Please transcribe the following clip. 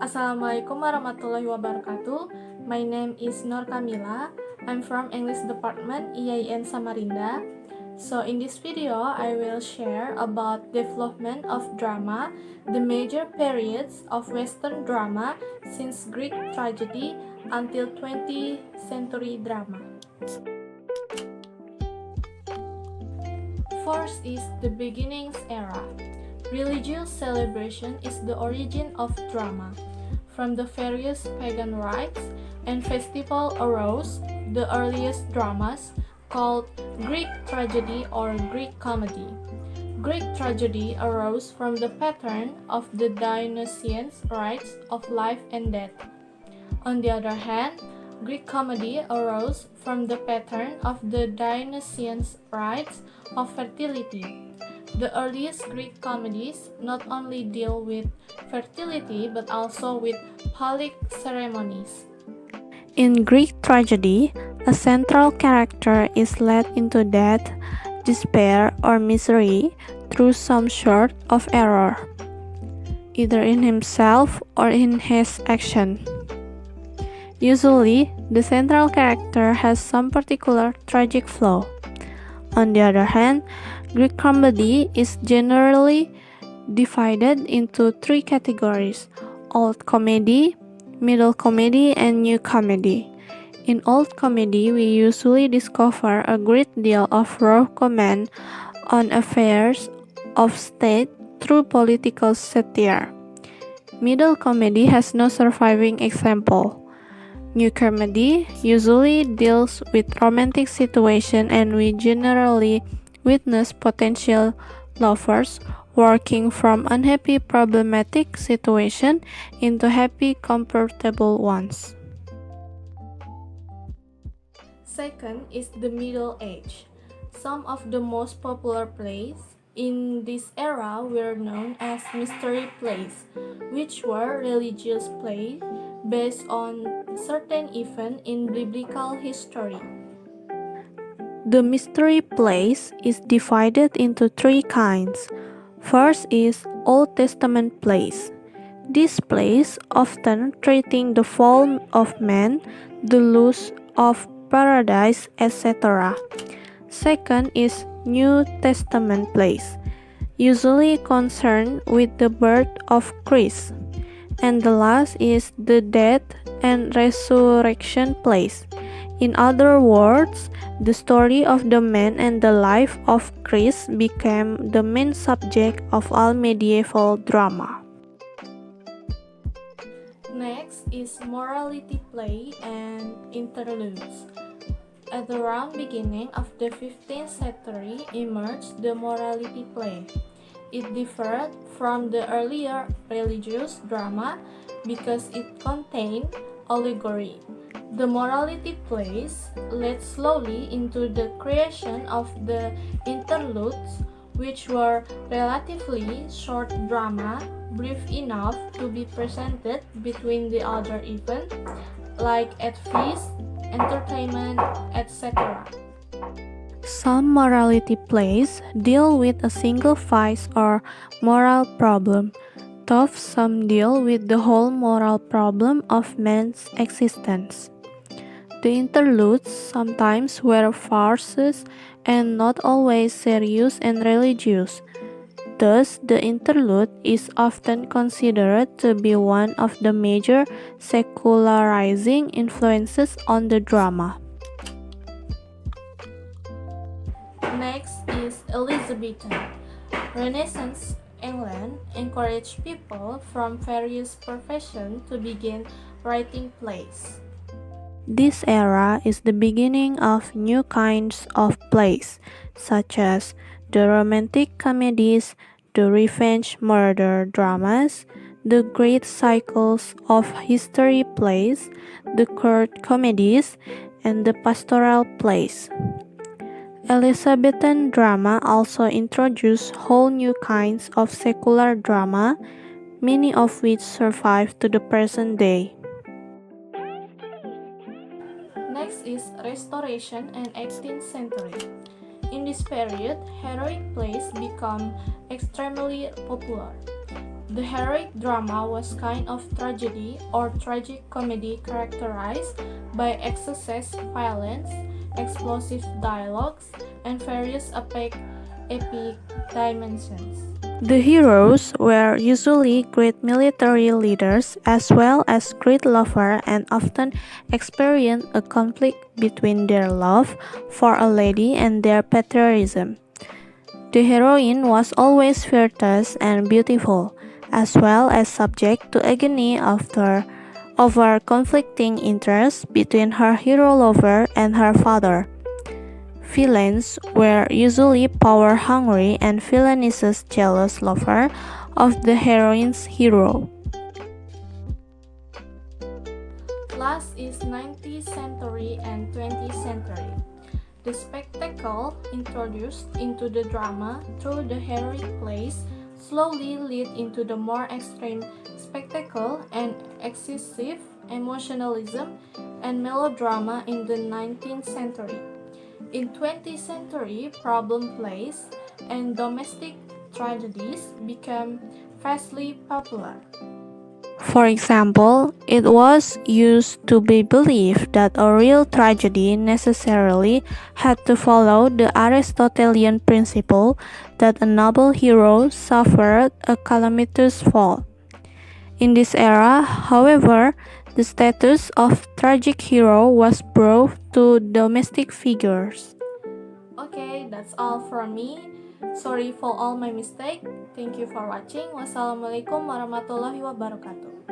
Assalamualaikum warahmatullahi wabarakatuh. My name is Nur Kamila. I'm from English Department IAIN Samarinda. So in this video, I will share about development of drama, the major periods of Western drama since Greek tragedy until 20th century drama. First is the beginnings era. Religious celebration is the origin of drama. From the various pagan rites and festivals arose the earliest dramas called Greek tragedy or Greek comedy. Greek tragedy arose from the pattern of the Dionysian rites of life and death. On the other hand, Greek comedy arose from the pattern of the Dionysian rites of fertility. The earliest Greek comedies not only deal with fertility but also with public ceremonies. In Greek tragedy, a central character is led into death, despair, or misery through some sort of error, either in himself or in his action. Usually, the central character has some particular tragic flaw. On the other hand, Greek comedy is generally divided into three categories: Old Comedy, Middle Comedy, and New Comedy. In Old Comedy, we usually discover a great deal of raw comment on affairs of state through political satire. Middle Comedy has no surviving example. New Comedy usually deals with romantic situation, and we generally witness potential lovers working from unhappy problematic situation into happy comfortable ones. Second is the Middle Age. Some of the most popular plays in this era were known as mystery plays, which were religious plays based on certain event in biblical history. The mystery plays is divided into three kinds. First is Old Testament plays. These plays often treating the fall of man, the loss of paradise, etc. Second is New Testament plays, usually concerned with the birth of Christ. And the last is the death and resurrection plays. In other words, the story of the man and the life of Christ became the main subject of all medieval drama. Next is morality play and interludes. At the around beginning of the 15th century emerged the morality play. It differed from the earlier religious drama because it contained allegory. The morality plays led slowly into the creation of the interludes, which were relatively short drama, brief enough to be presented between the other events, like at feast, entertainment, etc. Some morality plays deal with a single vice or moral problem, though some deal with the whole moral problem of man's existence. The interludes sometimes were farces and not always serious and religious. Thus, the interlude is often considered to be one of the major secularizing influences on the drama. Next is Elizabethan. Renaissance England encouraged people from various professions to begin writing plays. This era is the beginning of new kinds of plays, such as the romantic comedies, the revenge murder dramas, the great cycles of history plays, the court comedies, and the pastoral plays. Elizabethan drama also introduced whole new kinds of secular drama, many of which survive to the present day. Next is Restoration and 18th century. In this period, heroic plays become extremely popular. The heroic drama was kind of tragedy or tragic comedy characterized by excessive violence, explosive dialogues, and various epic dimensions. The heroes were usually great military leaders as well as great lovers and often experienced a conflict between their love for a lady and their patriotism. The heroine was always virtuous and beautiful, as well as subject to agony over conflicting interests between her hero lover and her father. Villains were usually power-hungry and villainous jealous lover of the heroine's hero. Last is 19th century and 20th century. The spectacle introduced into the drama through the heroic plays slowly led into the more extreme spectacle and excessive emotionalism and melodrama in the 19th century. In 20th century, problem plays and domestic tragedies became vastly popular. For example, it was used to be believed that a real tragedy necessarily had to follow the Aristotelian principle that a noble hero suffered a calamitous fall. In this era, however, the status of tragic hero was brought to domestic figures. Okay, that's all from me. Sorry for all my mistake. Thank you for watching. Wassalamualaikum warahmatullahi wabarakatuh.